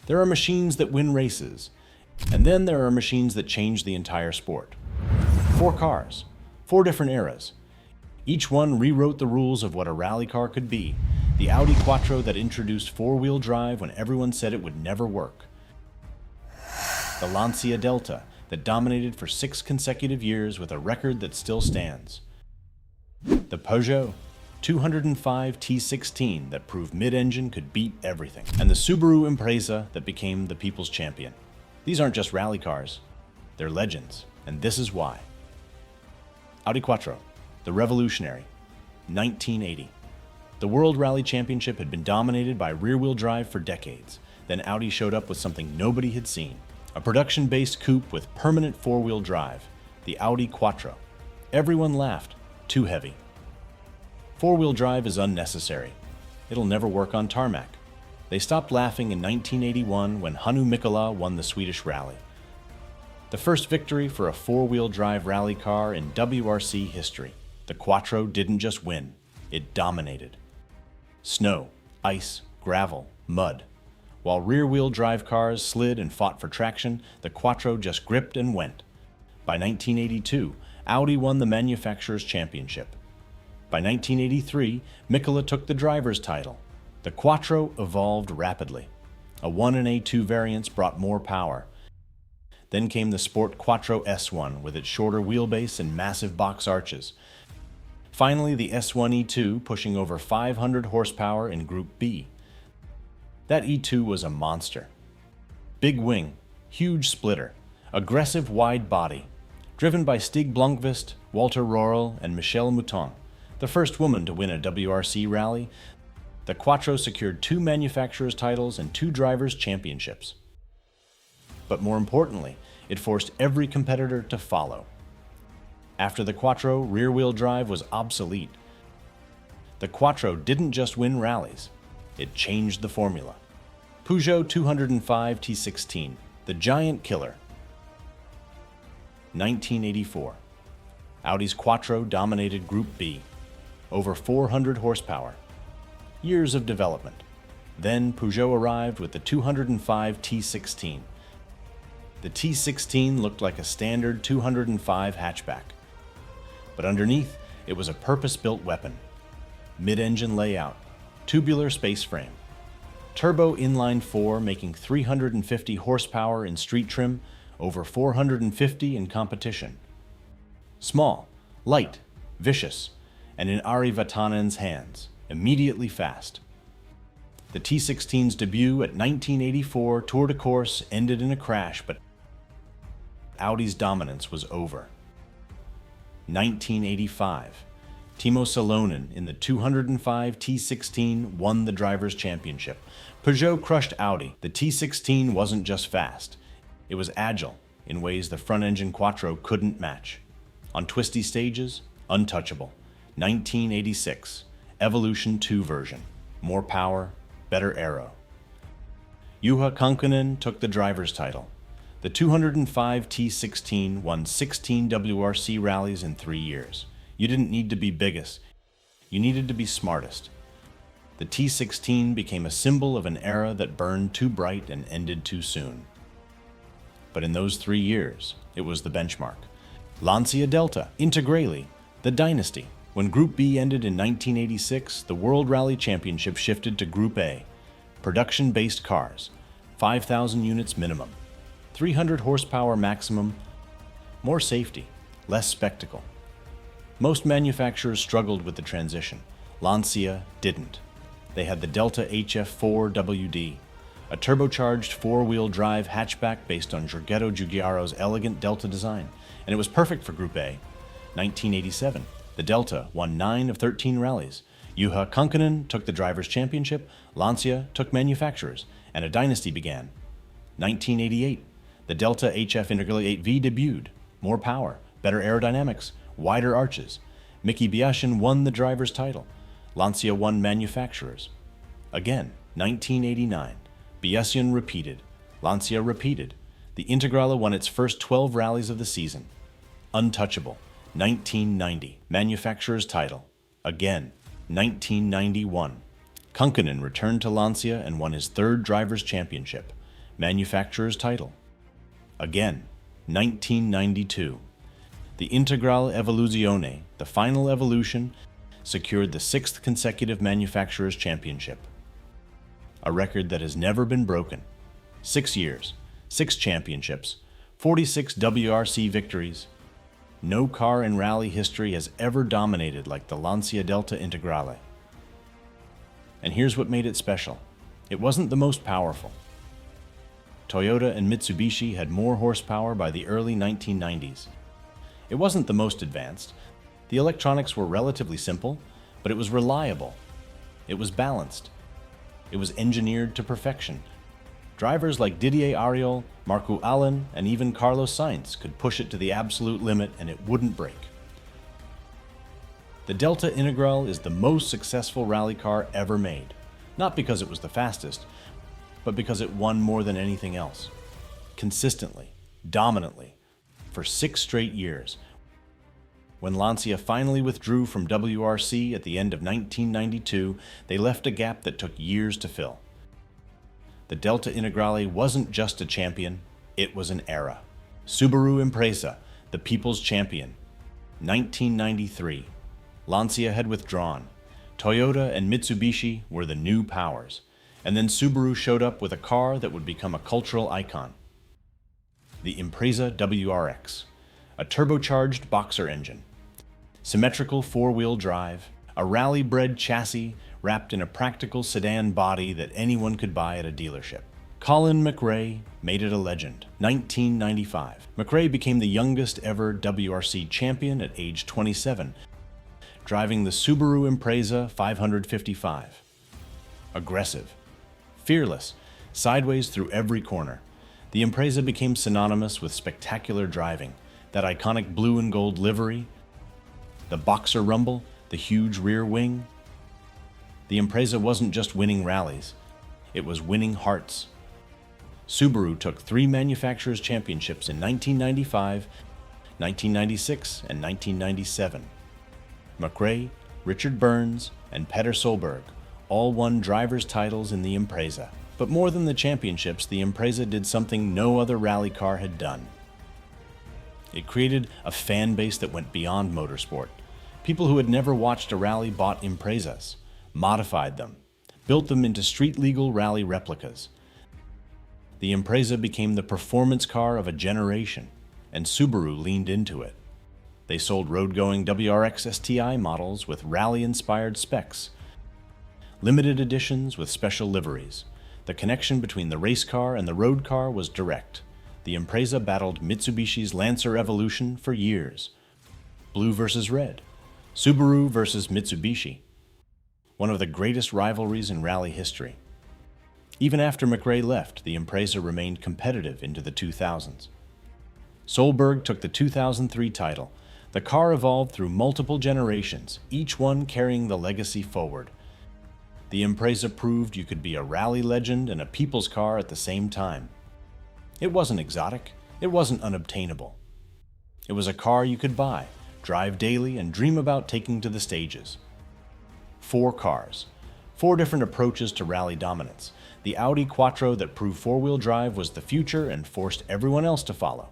There are machines that win races, and then there are machines that change the entire sport. 4 cars, 4 different eras. Each one rewrote the rules of what a rally car could be. The Audi Quattro that introduced 4-wheel drive when everyone said it would never work. The Lancia Delta that dominated for 6 consecutive years with a record that still stands. The Peugeot 205 T16 that proved mid-engine could beat everything. And the Subaru Impreza that became the people's champion. These aren't just rally cars, they're legends, and this is why. Audi Quattro, the revolutionary, 1980. The World Rally Championship had been dominated by rear-wheel drive for decades. Then Audi showed up with something nobody had seen. A production-based coupe with permanent 4-wheel drive, the Audi Quattro. Everyone laughed, too heavy. 4-wheel drive is unnecessary. It'll never work on tarmac. They stopped laughing in 1981 when Hannu Mikkola won the Swedish rally. The first victory for a 4-wheel drive rally car in WRC history. The Quattro didn't just win, it dominated. Snow, ice, gravel, mud. While rear-wheel drive cars slid and fought for traction, the Quattro just gripped and went. By 1982, Audi won the manufacturer's championship. By 1983, Mikkola took the driver's title. The Quattro evolved rapidly. A 1 and A2 variants brought more power. Then came the Sport Quattro S1 with its shorter wheelbase and massive box arches. Finally, the S1 E2 pushing over 500 horsepower in Group B. That E2 was a monster. Big wing, huge splitter, aggressive wide body. Driven by Stig Blomqvist, Walter Röhrl, and Michelle Mouton, the first woman to win a WRC rally, the Quattro secured 2 manufacturers' titles and 2 drivers' championships. But more importantly, it forced every competitor to follow. After the Quattro, rear-wheel drive was obsolete. The Quattro didn't just win rallies, it changed the formula. Peugeot 205 T16, the giant killer. 1984. Audi's Quattro dominated Group B. Over 400 horsepower. Years of development. Then Peugeot arrived with the 205 T16. The T16 looked like a standard 205 hatchback. But underneath, it was a purpose-built weapon. Mid-engine layout, tubular space frame, turbo inline-4 making 350 horsepower in street trim, over 450 in competition. Small, light, vicious, and in Ari Vatanen's hands, immediately fast. The T16's debut at 1984 Tour de Corse ended in a crash, but Audi's dominance was over. 1985. Timo Salonen in the 205 T16 won the Drivers' Championship. Peugeot crushed Audi. The T16 wasn't just fast. It was agile in ways the front-engine Quattro couldn't match. On twisty stages, untouchable. 1986. Evolution 2 version. More power, better aero. Juha Kankkunen took the driver's title. The 205 T16 won 16 WRC rallies in 3 years. You didn't need to be biggest. You needed to be smartest. The T16 became a symbol of an era that burned too bright and ended too soon. But in those 3 years, it was the benchmark. Lancia Delta, Integrale, the dynasty. When Group B ended in 1986, the World Rally Championship shifted to Group A. Production-based cars, 5,000 units minimum. 300 horsepower maximum, more safety, less spectacle. Most manufacturers struggled with the transition. Lancia didn't. They had the Delta HF4WD, a turbocharged 4-wheel drive hatchback based on Giorgetto Giugiaro's elegant Delta design, and it was perfect for Group A. 1987, the Delta won 9 of 13 rallies. Juha Kankkunen took the Drivers' Championship, Lancia took manufacturers, and a dynasty began. 1988, the Delta HF Integrale 8V debuted. More power, better aerodynamics, wider arches. Miki Biashin won the driver's title. Lancia won manufacturers. Again, 1989. Biashin repeated. Lancia repeated. The Integrale won its first 12 rallies of the season. Untouchable. 1990. Manufacturer's title. Again, 1991. Kankkunen returned to Lancia and won his 3rd driver's championship. Manufacturer's title. Again, 1992. The Integrale Evoluzione, the final evolution, secured the 6th consecutive Manufacturer's Championship. A record that has never been broken. 6 years, 6 championships, 46 WRC victories. No car in rally history has ever dominated like the Lancia Delta Integrale. And here's what made it special. It wasn't the most powerful. Toyota and Mitsubishi had more horsepower by the early 1990s. It wasn't the most advanced. The electronics were relatively simple, but it was reliable. It was balanced. It was engineered to perfection. Drivers like Didier Auriol, Marco Allen, and even Carlos Sainz could push it to the absolute limit and it wouldn't break. The Delta Integrale is the most successful rally car ever made, not because it was the fastest, but because it won more than anything else. Consistently, dominantly, for 6 straight years. When Lancia finally withdrew from WRC at the end of 1992, they left a gap that took years to fill. The Delta Integrale wasn't just a champion, it was an era. Subaru Impreza, the people's champion. 1993. Lancia had withdrawn. Toyota and Mitsubishi were the new powers. And then Subaru showed up with a car that would become a cultural icon. The Impreza WRX, a turbocharged boxer engine, symmetrical 4-wheel drive, a rally-bred chassis wrapped in a practical sedan body that anyone could buy at a dealership. Colin McRae made it a legend. 1995. McRae became the youngest ever WRC champion at age 27, driving the Subaru Impreza 555. Aggressive, fearless, sideways through every corner. The Impreza became synonymous with spectacular driving, that iconic blue and gold livery, the boxer rumble, the huge rear wing. The Impreza wasn't just winning rallies, it was winning hearts. Subaru took 3 manufacturers' championships in 1995, 1996, and 1997. McRae, Richard Burns, and Petter Solberg all won drivers' titles in the Impreza. But more than the championships, the Impreza did something no other rally car had done. It created a fan base that went beyond motorsport. People who had never watched a rally bought Imprezas, modified them, built them into street-legal rally replicas. The Impreza became the performance car of a generation, and Subaru leaned into it. They sold road-going WRX STI models with rally-inspired specs, limited editions with special liveries. The connection between the race car and the road car was direct. The Impreza battled Mitsubishi's Lancer Evolution for years. Blue versus red. Subaru versus Mitsubishi. One of the greatest rivalries in rally history. Even after McRae left, the Impreza remained competitive into the 2000s. Solberg took the 2003 title. The car evolved through multiple generations, each one carrying the legacy forward. The Impreza proved you could be a rally legend and a people's car at the same time. It wasn't exotic, it wasn't unobtainable. It was a car you could buy, drive daily, and dream about taking to the stages. 4 cars, 4 different approaches to rally dominance. The Audi Quattro that proved 4-wheel drive was the future and forced everyone else to follow.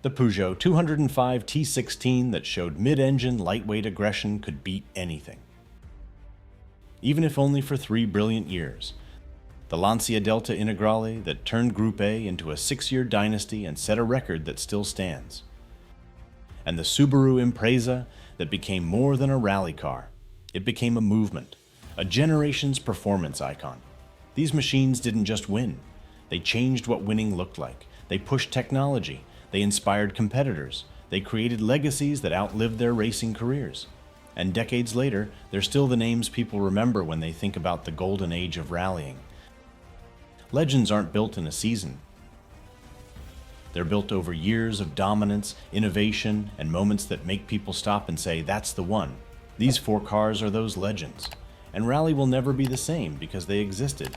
The Peugeot 205 T16 that showed mid-engine lightweight aggression could beat anything. Even if only for 3 brilliant years. The Lancia Delta Integrale that turned Group A into a 6-year dynasty and set a record that still stands. And the Subaru Impreza that became more than a rally car. It became a movement, a generation's performance icon. These machines didn't just win. They changed what winning looked like. They pushed technology. They inspired competitors. They created legacies that outlived their racing careers. And decades later, they're still the names people remember when they think about the golden age of rallying. Legends aren't built in a season. They're built over years of dominance, innovation, and moments that make people stop and say, that's the one. These 4 cars are those legends. And rally will never be the same because they existed